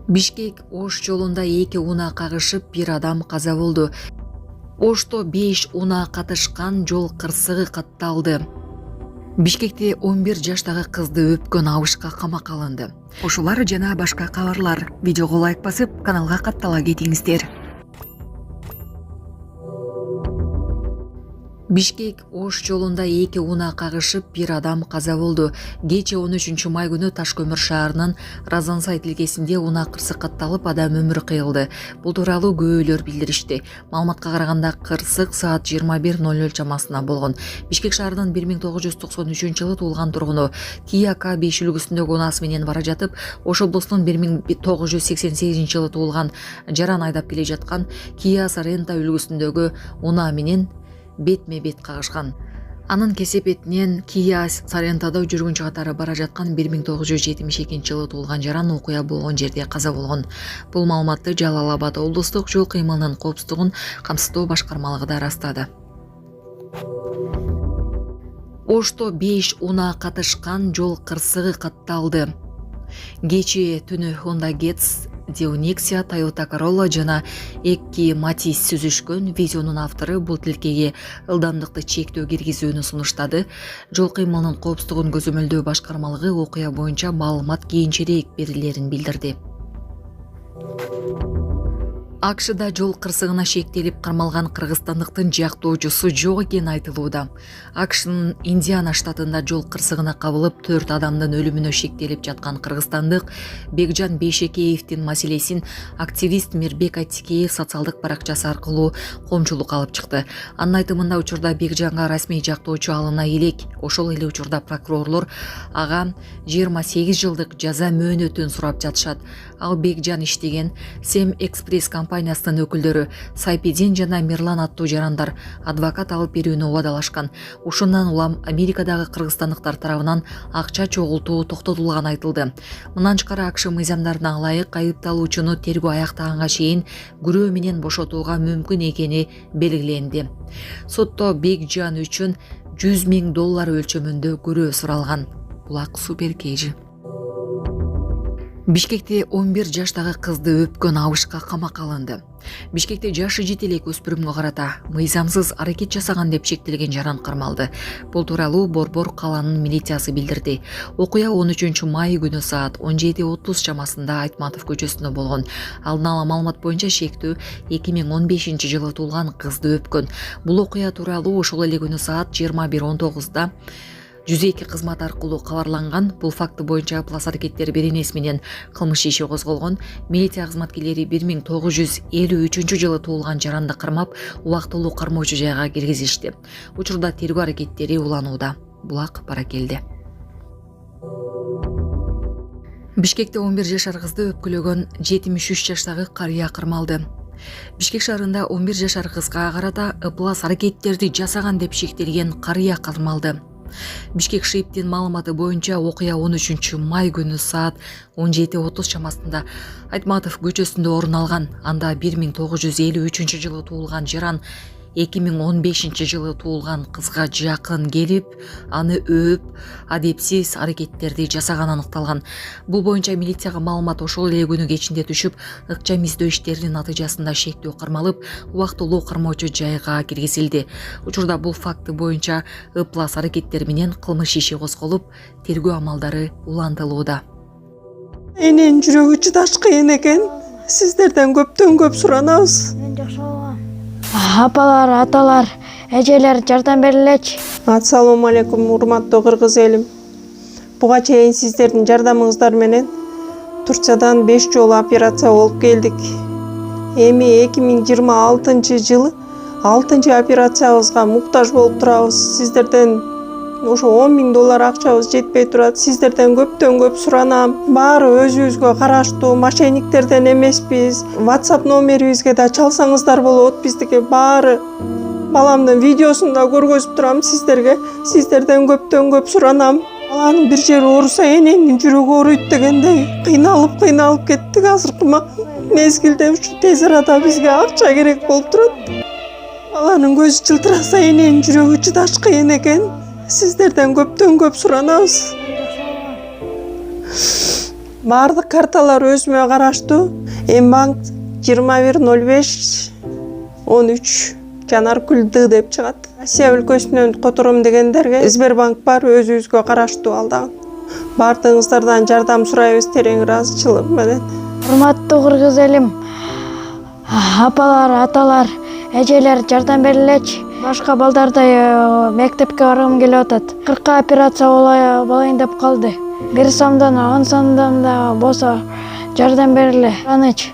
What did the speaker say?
Бишкек Ош жолунда 2 унаа кагышып, 1 адам каза болду. Ошто 5 унаа катышкан жол кырсыгы катталды. Бишкекте 11 жаштагы кызды өпкөн абышка камакка алынды. Ошолар жана башка кабарлар. Видеого лайк басып, каналга каттала кетиңиздер. Бишкек Ош жолунда 2 унаа кагышып, 1 адам каза болду. Кече 13 май күнү Ташкөмүр шаарынын Разансай тилкесинде унаа кырсык катталып, адам өмүрү кыйылды. Бул тууралуу көбөлөр билдиришти. Маалыматка караганда кырсык саат 21:00 чамасына болгон. Бишкек шаарынын 1993-жылы туулган тургуну Kia K5 үлгүсүндөгү унаасы менен бара жатып, Ош облусунун 1988-жылы туулган жаран айдап келе жаткан Kia Sorento үлгүсүндөгү унаа менен бетме-бет кагышкан. Анын кесепетинен Kia Sorentодо жүргүнчү катары бара жаткан 1972-жылы туулган жаран окуя болгон жерде каза болгон. Бул маалыматты Жалал-Абад облустук жол кыймылынын коопсуздугун камсыздоо башкармалыгы да ырастады. Ошто 5 унаа катышкан жол кырсыгы катталды. Кечээ түнү Honda Getz, Nexia, Toyota Corolla жана 2 Matiz сүзүшкөн. Видеонун автору бул тилкеге ылдамдыкты чектөө киргизүүнү сунуштады. Жол кыймылынын коопсуздугун көзөмөлдөө башкармалыгы окуя боюнча маалымат кийинчерээк берилерин билдирди. АКШда жол кырсыгына шектелип кармалган кыргызстандыктын жактоочусу жок экени айтылууда. АКШнын Индиана штатында жол кырсыгына кабылып 4 адамдын өлүмүнө шектелип жаткан кыргызстандык Бекжан Бейшекеевдин маселесин активист Мирбек Атикеев социалдык баракчасы аркылуу коомчулукка алып чыкты. Анын айтымында учурда Бекжанга расмий жактоочу алына элек. Ошол эле учурда прокурорлор ага 28 жылдык жаза мөөнөтүн сурап жатышат. Ал Бекжан иштеген Sem Express компаниясынын өкүлдөрү Сайпидин жана Мирлан аттуу жарандар адвокат алып берүүнү убадалашкан. Ушундан улам Америкадагы кыргызстандыктар тарабынан акча чогултуу токтотулганы айтылды. Мындан тышкары АКШ мыйзамдарына ылайык айыпталуучуну тергөө аяктаганга чейин күрөө менен бошотууга мүмкүн экени белгиленди. Сотто Бекжан үчүн $100,000 өлчөмүндө күрөө суралган. Булак Супер Кейжи. Бишкекте 11 жаштагы кызды өпкөн абышка камакка алынды. Бишкекте жашы жете элек өспүрүмгө карата мыйзамсыз аракет жасаган деп шектелген жаран кармалды. Бул тууралуу Борбор калаанын милициясы билдирди. Окуя 13 май күнү саат 17:30 чамасында Айтматов көчөсүндө болгон. Алдын ала маалымат боюнча шектүү 2015-жылы туулган кызды өпкөн. Бул окуя тууралуу ошол эле күнү саат 21:19 102 кызмат аркылуу кабарланган. Бул факты боюнча плас аракеттер беренеси менен кылмыш иши козголгон. Милиция кызматкерлери 1953-жылы туулган жаранды кармап, убактылуу кармоочу жайга киргизишти. Учурда тергөө аракеттери уланууда. Булак Баракелди. Бишкекте 11 жашар кызды өпкүлөгөн 73 жаштагы карыя кармалды. Бишкек шаарында 11 жашар кызга карата плас аракеттерди жасаган деп шектелген карыя кармалды. Бишкек шиптин маалыматы боюнча окуя 13 май күнү саат 17:30 чамасында Айтматов көчөсүндө орун алган. Анда 1953-жылы туулган жаран 2015-жылы туулган кызга жакын келип, аны өөп, адепсиз аракеттерди жасаганы аныкталган. Бул боюнча милицияга маалымат ошол эле күнү кечинде түшүп, ыкчам издөө иштеринин натыйжасында шектөө кармалып, убактылуу кармоочу жайга киргизилди. Учурда бул факты боюнча ыплас аракеттер менен кылмыш иши козголуп, тергөө амалдары улантылууда. Эненин жүрөгү чыдаш кыйын экен. Сиздерден көптөн көп суранабыз. Апалар, аталар, эжелер жардам берилечи. Ассаламу алейкум, урматтуу кыргыз элим. Буга чейин сиздердин жардамыңыздар менен Турциядан 5 жолу операция болуп келдик. Эми 2026-жылы 6-чы операциябызга муктаж болуп турабыз. Сиздерден ошо $10,000 акчабыз жетпей турат. Сиздерден көптөн көп суранам. Баары өзүбүзгө караштуу, мошенниктерден эмеспиз. WhatsApp номерибизге да чалсаңыздар болот. Биздики баары баламдын видеосун да көргөзүп турам сиздерге. Сиздерден көптөн көп суранам. Баланын бир жери ооруса эненин жүрөгү ооруйт дегендей кыйналып кеттик. Азыркы мезгилде ушу тез арада бизге акча керек болуп турат. Баланын көзү жылтыраса эненин жүрөгү чыдаш кыйын экен. Сиздерден көптөн көп суранабыз. Бардык карталар өзүмө караштуу. Мбанк 210513 Жанаргүл Д деп чыгат. Россия өлкөсүнөн котором дегендерге Сбербанк бар, өзүбүзгө караштуу ал дагы. Бардыгыңыздардан жардам сурайбыз терең ыраазычылык менен. Урматтуу кыргыз элим, апалар, аталар, эжелер жардам берилечи. Башка балдардай мектепке баргым келип атат. 40 операция болайын деп калды. 1 сомдон 10 сомдон да болсо жардам бериле. Аныч.